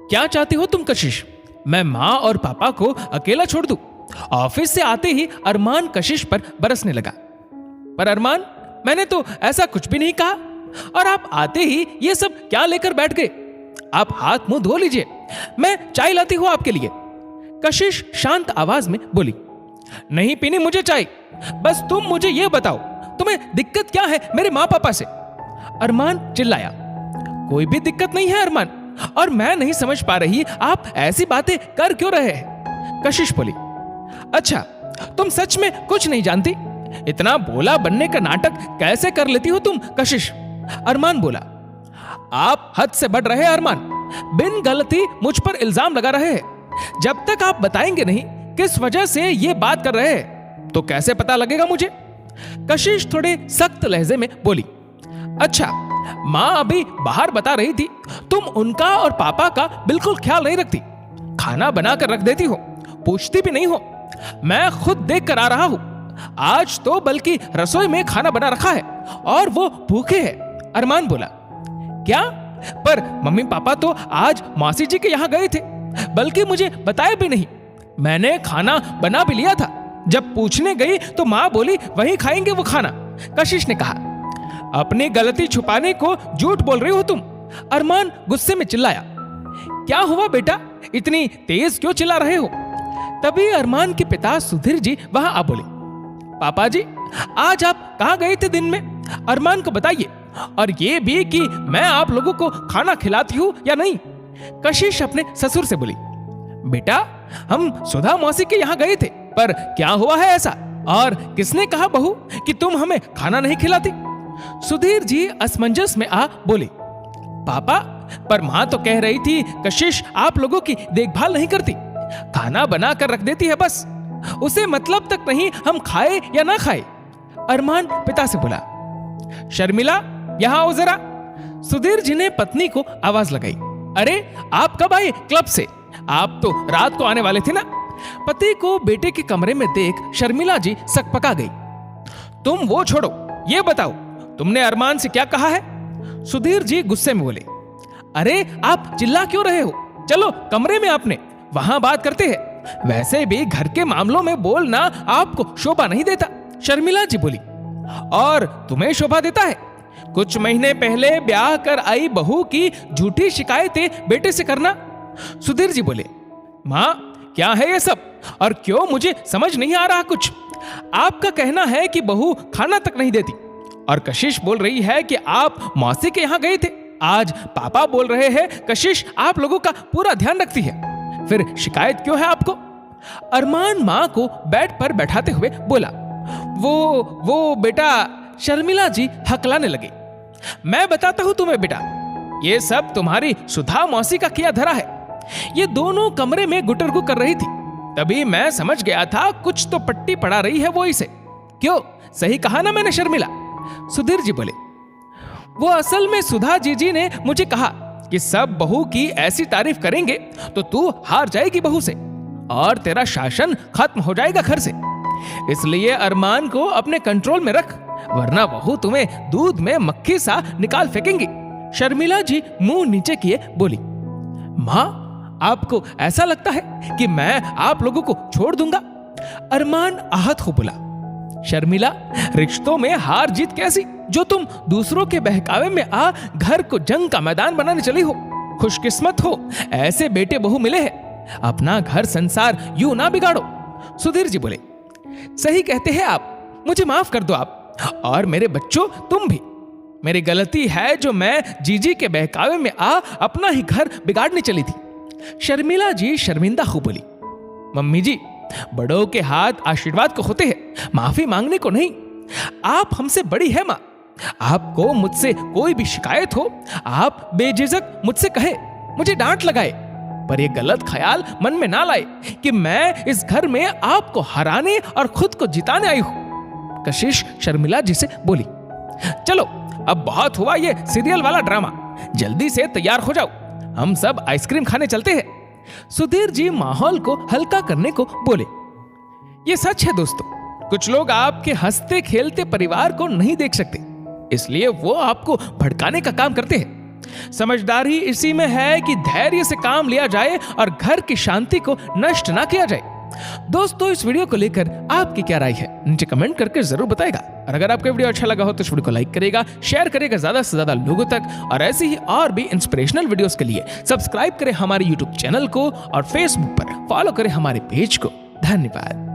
क्या चाहती हो तुम कशिश? मैं माँ और पापा को अकेला छोड़ दूं? ऑफिस से आते ही अरमान कशिश पर बरसने लगा। पर अरमान, मैंने तो ऐसा कुछ भी नहीं कहा, और आप आते ही ये सब क्या लेकर बैठ गए? आप हाथ मुंह धो लीजिए, मैं चाय लाती हूं आपके लिए। कशिश शांत आवाज में बोली। नहीं पीनी मुझे चाय, बस तुम मुझे ये बताओ, तुम्हें दिक्कत क्या है मेरे माँ पापा से? अरमान चिल्लाया। कोई भी दिक्कत नहीं है अरमान, और मैं नहीं समझ पा रही आप ऐसी बातें कर क्यों रहे हैं? कशिश बोली। अच्छा, तुम सच में कुछ नहीं जानती? इतना भोला बनने का नाटक कैसे कर लेती हो तुम कशिश? अरमान बोला। आप हद से बढ़ रहे हैं अरमान, बिन गलती मुझ पर इल्जाम लगा रहे हैं। जब तक आप बताएंगे नहीं किस वजह से ये बात कर रहे हैं, तो कैसे पता लगेगा मुझे? कशिश थोड़े सख्त लहजे में बोली। अच्छा, माँ अभी बाहर बता रही थी तुम उनका और पापा का बिल्कुल ख्याल नहीं रखती, खाना बनाकर रख देती हो, पूछती भी नहीं हो। मैं खुद देख कर आ रहा हूं, आज तो बल्कि रसोई में खाना बना रखा है और वो भूखे हैं। अरमान बोला। क्या? पर मम्मी पापा तो आज मौसी जी के यहाँ गए थे, बल्कि मुझे बताया भी नहीं। मैंने खाना बना भी लिया था, जब पूछने गई तो माँ बोली वहीं खाएंगे वो खाना। कशिश ने कहा। अपनी गलती छुपाने को झूठ बोल रही हो तुम, अरमान गुस्से में चिल्लाया। क्या हुआ बेटा, इतनी तेज क्यों चिल्ला रहे हो? तभी अरमान के पिता सुधीर जी वहां आ बोले। पापा जी, आज आप कहां गए थे दिन में? अरमान को बताइए, और ये भी कि मैं आप लोगों को खाना खिलाती हूं या नहीं। कशिश अपने ससुर से बोली। बेटा, हम सुधा मौसी के यहाँ गए थे, पर क्या हुआ है ऐसा? और किसने कहा बहू कि तुम हमें खाना नहीं खिलाती? सुधीर जी असमंजस में आ बोले। पापा, पर मां तो कह रही थी कशिश आप लोगों की देखभाल नहीं करती, खाना बना कर रख देती है बस, उसे मतलब तक नहीं हम खाए या ना खाए। अरमान पिता से बोला। शर्मिला, यहां आओ जरा। सुधीर जी ने पत्नी को आवाज लगाई। अरे आप कब आए क्लब से? आप तो रात को आने वाले थे ना? पति को बेटे के कमरे में देख शर्मिला जी सकपका गई। तुम वो छोड़ो, ये बताओ तुमने अरमान से क्या कहा है? सुधीर जी गुस्से में बोले। अरे आप चिल्ला क्यों रहे हो? चलो कमरे में अपने, वहां बात करते हैं। वैसे भी घर के मामलों में बोलना आपको शोभा नहीं देता। शर्मिला जी बोली। और तुम्हें शोभा देता है? कुछ महीने पहले ब्याह कर आई बहू की झूठी शिकायतें बेटे से करना। सुधीर जी बोले। मां, क्या है ये सब, और क्यों मुझे समझ नहीं आ रहा कुछ। आपका कहना है कि बहू खाना तक नहीं देती, और कशिश बोल रही है कि आप मौसी के यहां गए थे। आज पापा बोल रहे हैं कशिश आप लोगों का पूरा ध्यान रखती है, फिर शिकायत क्यों है आपको? अरमान मां को बेड पर बैठाते हुए बोला। वो बेटा, शर्मिला जी हकलाने लगे। मैं बताता हूं तुम्हें बेटा, ये सब तुम्हारी सुधा मौसी का किया धरा है। ये दोनों कमरे में गुटरगु कर रही थी, तभी मैं समझ गया था कुछ तो पट्टी पड़ा रही है वो इसे। क्यों, सही कहा ना मैंने शर्मिला? सुधीर जी बोले। वो असल में सुधा जी ने मुझे कहा कि सब बहू की ऐसी तारीफ करेंगे तो तू हार जाएगी बहू से, और तेरा शासन खत्म हो जाएगा घर से। इसलिए अरमान को अपने कंट्रोल में रख, वरना बहू तुम्हें दूध में मक्खी सा निकाल फेंकेंगी। शर्मिला जी मुंह नीचे किए बोली। मां, आपको ऐसा लगता है कि मैं आप लोगों को छोड़ दूंगा? अरमान आहत हो बोला। शर्मिला, रिश्तों में हार जीत कैसी, जो तुम दूसरों के बहकावे में आ घर को जंग का मैदान बनाने चली हो। खुशकिस्मत हो, ऐसे बेटे बहू मिले हैं। अपना घर संसार यूं ना बिगाड़ो। सुधीर जी बोले। सही कहते हैं आप, मुझे माफ कर दो आप, और मेरे बच्चों तुम भी। मेरी गलती है जो मैं जीजी के बहकावे में आ अपना ही घर बिगाड़ने चली थी। शर्मिला जी शर्मिंदा हो बोली। मम्मी जी, बड़ों के हाथ आशीर्वाद को होते हैं, माफी मांगने को नहीं। आप हमसे बड़ी है मां, आपको मुझसे कोई भी शिकायत हो आप बेझिझक मुझसे कहे, मुझे डांट लगाए, पर यह गलत ख्याल मन में ना लाए कि मैं इस घर में आपको हराने और खुद को जिताने आई हूं। कशिश शर्मिला जी से बोली। चलो अब बहुत हुआ ये सीरियल वाला ड्रामा, जल्दी से तैयार हो जाओ, हम सब आइसक्रीम खाने चलते हैं। सुधीर जी माहौल को हल्का करने को बोले। ये सच है दोस्तों, कुछ लोग आपके हंसते खेलते परिवार को नहीं देख सकते, इसलिए वो आपको भड़काने का काम करते हैं। समझदारी इसी में है कि धैर्य से काम लिया जाए और घर की शांति को नष्ट ना किया जाए। दोस्तों, इस वीडियो को लेकर आपकी क्या राय है, नीचे कमेंट करके जरूर बताएगा। और अगर आपको वीडियो अच्छा लगा हो तो इस वीडियो को लाइक करेगा, शेयर करेगा ज्यादा से ज्यादा लोगों तक। और ऐसे ही और भी इंस्पिरेशनल वीडियोस के लिए सब्सक्राइब करें हमारे यूट्यूब चैनल को और फेसबुक पर फॉलो करें हमारे पेज को। धन्यवाद।